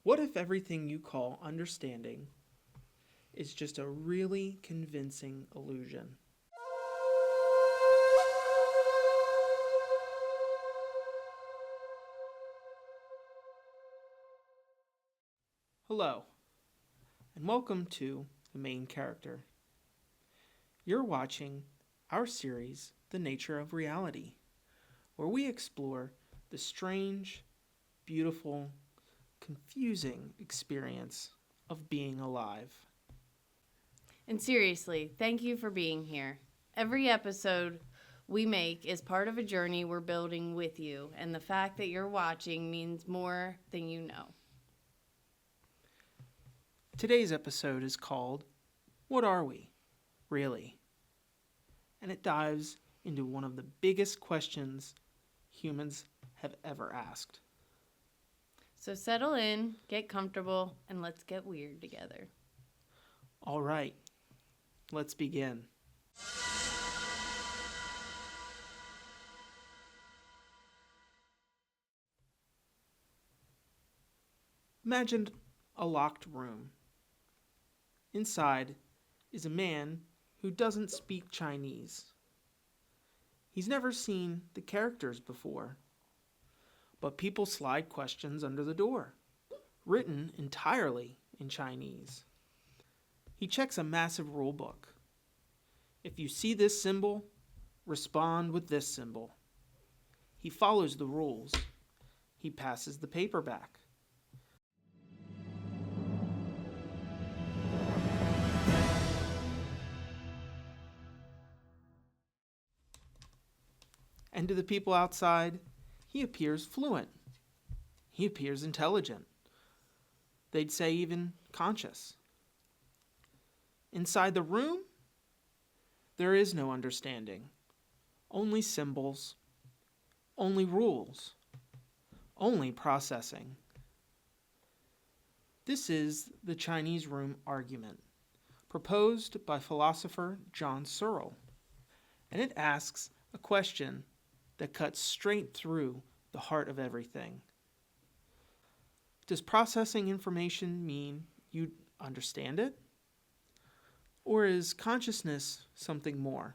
What if everything you call understanding is just a really convincing illusion? Hello, and welcome to The Main Character. You're watching our series, The Nature of Reality, where we explore the strange, beautiful, confusing experience of being alive. And seriously, thank you for being here. Every episode we make is part of a journey we're building with you, and the fact that you're watching means more than you know. Today's episode is called What Are We, Really? And it dives into one of the biggest questions humans have ever asked. So settle in, get comfortable, and let's get weird together. All right, let's begin. Imagine a locked room. Inside is a man who doesn't speak Chinese. He's never seen the characters before, but people slide questions under the door, written entirely in Chinese. He checks a massive rule book. If you see this symbol, respond with this symbol. He follows the rules. He passes the paper back. And to the people outside, he appears fluent. He appears intelligent. They'd say even conscious. Inside the room, there is no understanding. Only symbols. Only rules. Only processing. This is the Chinese room argument, proposed by philosopher John Searle. And it asks a question that cuts straight through the heart of everything. Does processing information mean you understand it? Or is consciousness something more?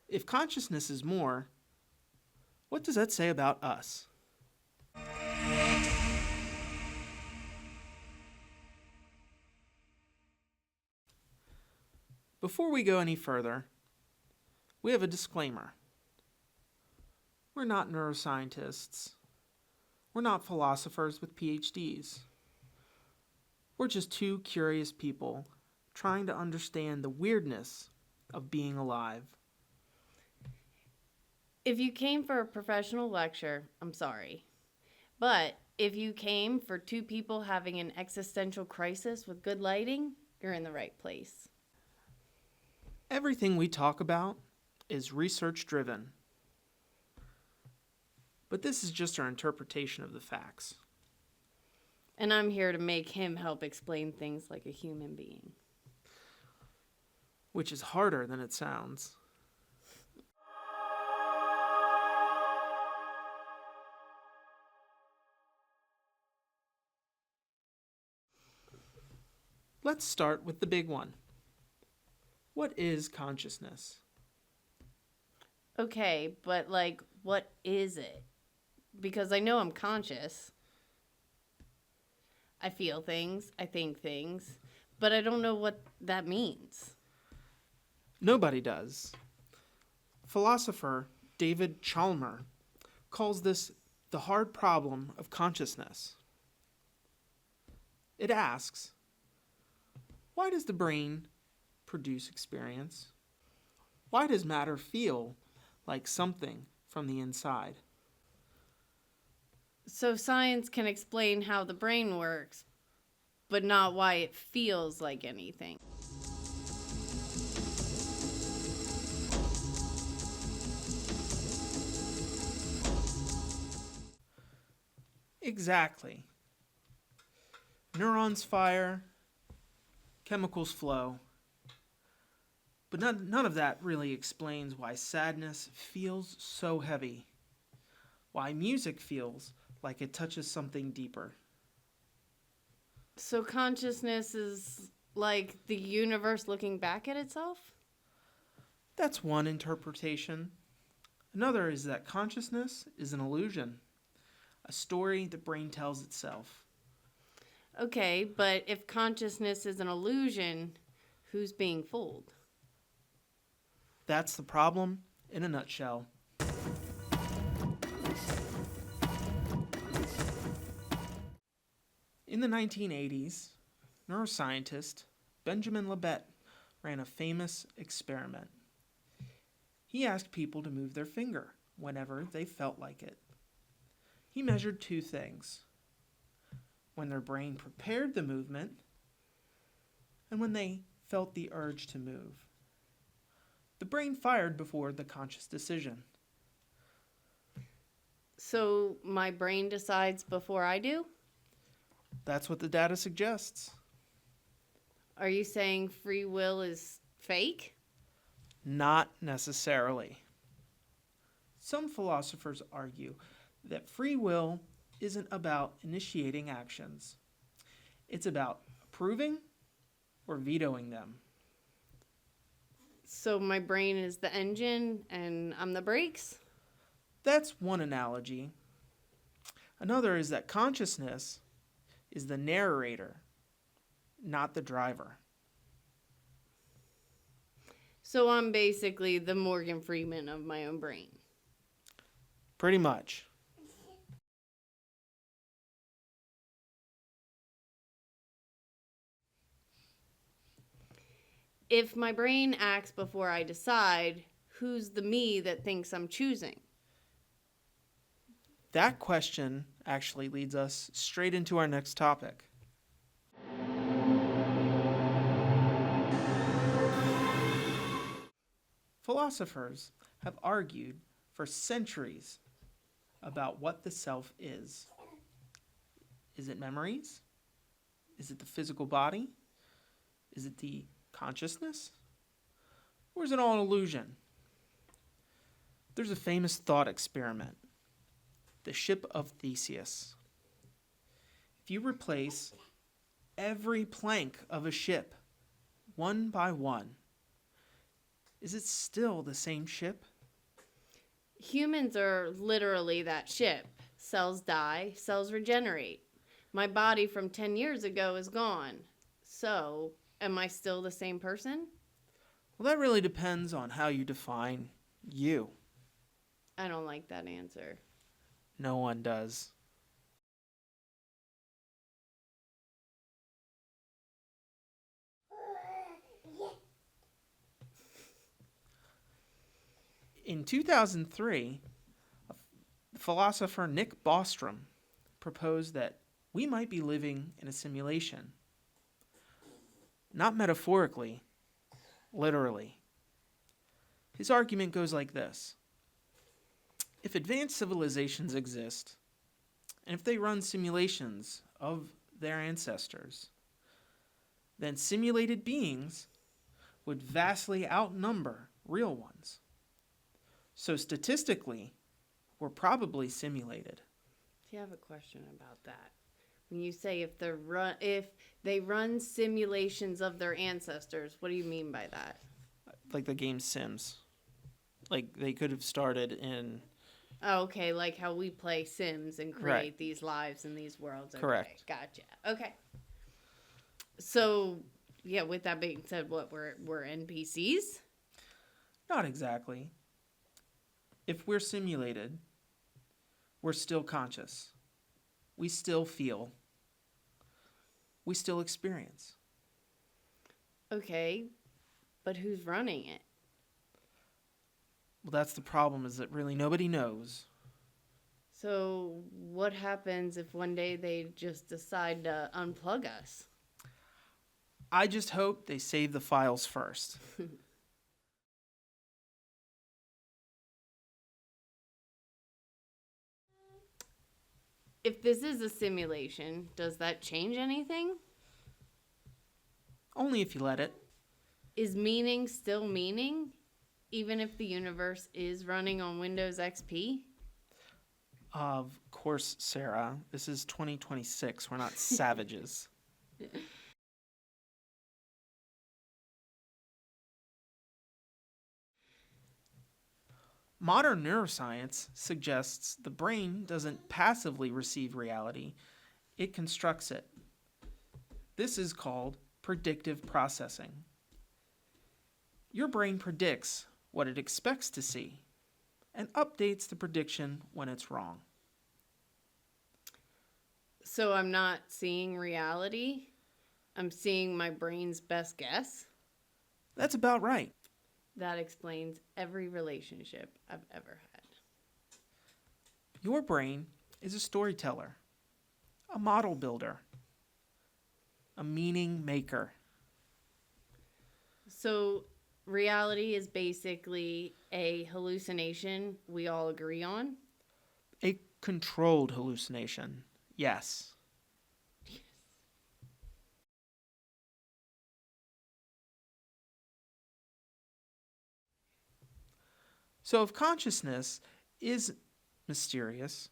If consciousness is more, what does that say about us? Before we go any further, we have a disclaimer. We're not neuroscientists. We're not philosophers with PhDs. We're just two curious people trying to understand the weirdness of being alive. If you came for a professional lecture, I'm sorry. But if you came for two people having an existential crisis with good lighting, you're in the right place. Everything we talk about is research-driven. But this is just our interpretation of the facts. And I'm here to make him help explain things like a human being. Which is harder than it sounds. Let's start with the big one. What is consciousness? Okay, but what is it? Because I know I'm conscious. I feel things, I think things, but I don't know what that means. Nobody does. Philosopher David Chalmers calls this the hard problem of consciousness. It asks, why does the brain produce experience? Why does matter feel like something from the inside? So science can explain how the brain works, but not why it feels like anything. Exactly. Neurons fire, chemicals flow. But none of that really explains why sadness feels so heavy, why music feels like it touches something deeper. So consciousness is like the universe looking back at itself? That's one interpretation. Another is that consciousness is an illusion, a story the brain tells itself. Okay, but if consciousness is an illusion, who's being fooled? That's the problem in a nutshell. In the 1980s, neuroscientist Benjamin Libet ran a famous experiment. He asked people to move their finger whenever they felt like it. He measured two things: when their brain prepared the movement and when they felt the urge to move. The brain fired before the conscious decision. So my brain decides before I do? That's what the data suggests. Are you saying free will is fake? Not necessarily. Some philosophers argue that free will isn't about initiating actions. It's about approving or vetoing them. So my brain is the engine and I'm the brakes? That's one analogy. Another is that consciousness is the narrator, not the driver. So I'm basically the Morgan Freeman of my own brain. Pretty much. If my brain acts before I decide, who's the me that thinks I'm choosing? That question actually leads us straight into our next topic. Philosophers have argued for centuries about what the self is. Is it memories? Is it the physical body? Is it the consciousness? Or is it all an illusion? There's a famous thought experiment, the Ship of Theseus. If you replace every plank of a ship one by one, is it still the same ship? Humans are literally that ship. Cells die, cells regenerate. My body from 10 years ago is gone. So, am I still the same person? Well, that really depends on how you define you. I don't like that answer. No one does. In 2003, philosopher Nick Bostrom proposed that we might be living in a simulation. Not metaphorically, literally. His argument goes like this. If advanced civilizations exist, and if they run simulations of their ancestors, then simulated beings would vastly outnumber real ones. So statistically, we're probably simulated. Do you have a question about that? When you say if they run simulations of their ancestors, what do you mean by that? Like the game Sims. Like they could have started in... Oh, okay, like how we play Sims and create these lives and these worlds. Okay, Correct. Gotcha. Okay. So, yeah, with that being said, what, we're NPCs? Not exactly. If we're simulated, we're still conscious. We still feel. We still experience. Okay, but who's running it? Well, that's the problem, is that really nobody knows. So what happens if one day they just decide to unplug us? I just hope they save the files first. If this is a simulation, does that change anything? Only if you let it. Is meaning still meaning, even if the universe is running on Windows XP? Of course, Sarah. This is 2026. We're not savages. Modern neuroscience suggests the brain doesn't passively receive reality, it constructs it. This is called predictive processing. Your brain predicts what it expects to see and updates the prediction when it's wrong. So I'm not seeing reality. I'm seeing my brain's best guess. That's about right. That explains every relationship I've ever had. Your brain is a storyteller, a model builder, a meaning maker. So reality is basically a hallucination we all agree on. A controlled hallucination, yes. So if consciousness is mysterious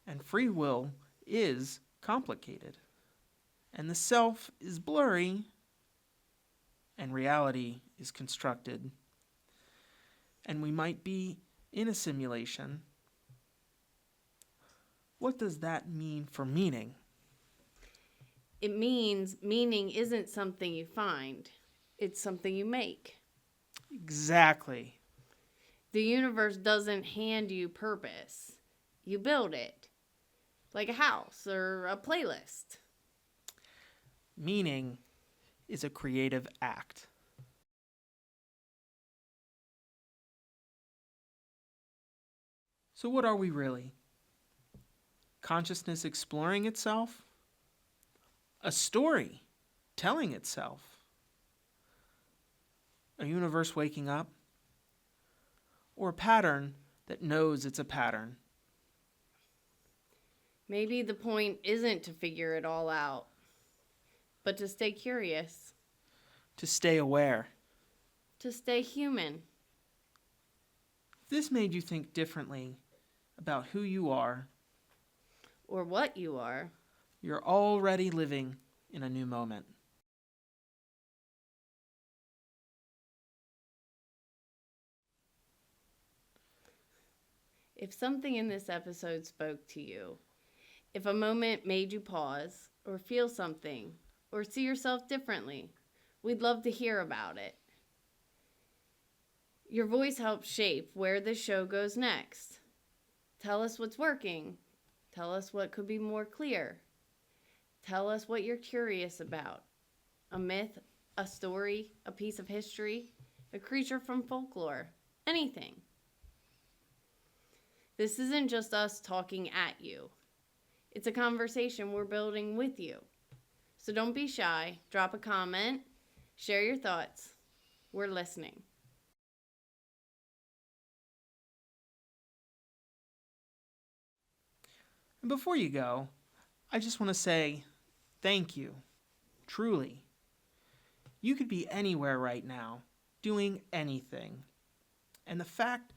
and free will is complicated and the self is blurry and reality is constructed and we might be in a simulation, what does that mean for meaning? It means meaning isn't something you find, it's something you make. Exactly. The universe doesn't hand you purpose. You build it. Like a house or a playlist. Meaning is a creative act. So what are we really? Consciousness exploring itself? A story telling itself? A universe waking up? Or a pattern that knows it's a pattern? Maybe the point isn't to figure it all out, but to stay curious, To stay aware? to stay human. If this made you think differently about who you are, Or what you are. you're already living in a new moment. If something in this episode spoke to you, if a moment made you pause, or feel something, or see yourself differently, we'd love to hear about it. Your voice helps shape where this show goes next. Tell us what's working. Tell us what could be more clear. Tell us what you're curious about. A myth, a story, a piece of history, a creature from folklore, anything. This isn't just us talking at you. It's a conversation we're building with you. So don't be shy. Drop a comment. Share your thoughts. We're listening. And before you go, I just want to say thank you. Truly. You could be anywhere right now, doing anything. And the fact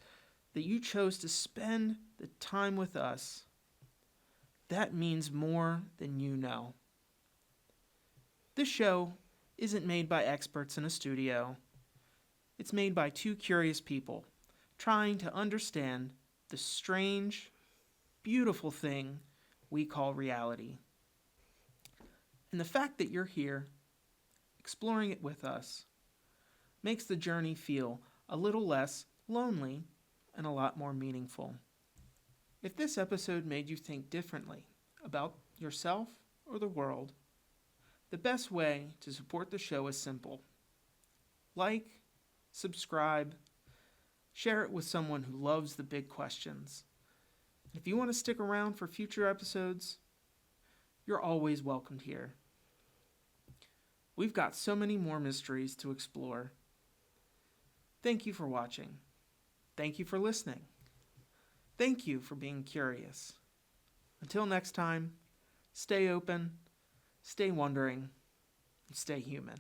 that you chose to spend the time with us, that means more than you know. This show isn't made by experts in a studio. It's made by two curious people trying to understand the strange, beautiful thing we call reality. And the fact that you're here, exploring it with us, makes the journey feel a little less lonely and a lot more meaningful. If this episode made you think differently about yourself or the world, the best way to support the show is simple. Like, subscribe, share it with someone who loves the big questions. If you want to stick around for future episodes, you're always welcomed here. We've got so many more mysteries to explore. Thank you for watching. Thank you for listening. Thank you for being curious. Until next time, stay open, stay wondering, and stay human.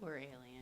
Or alien.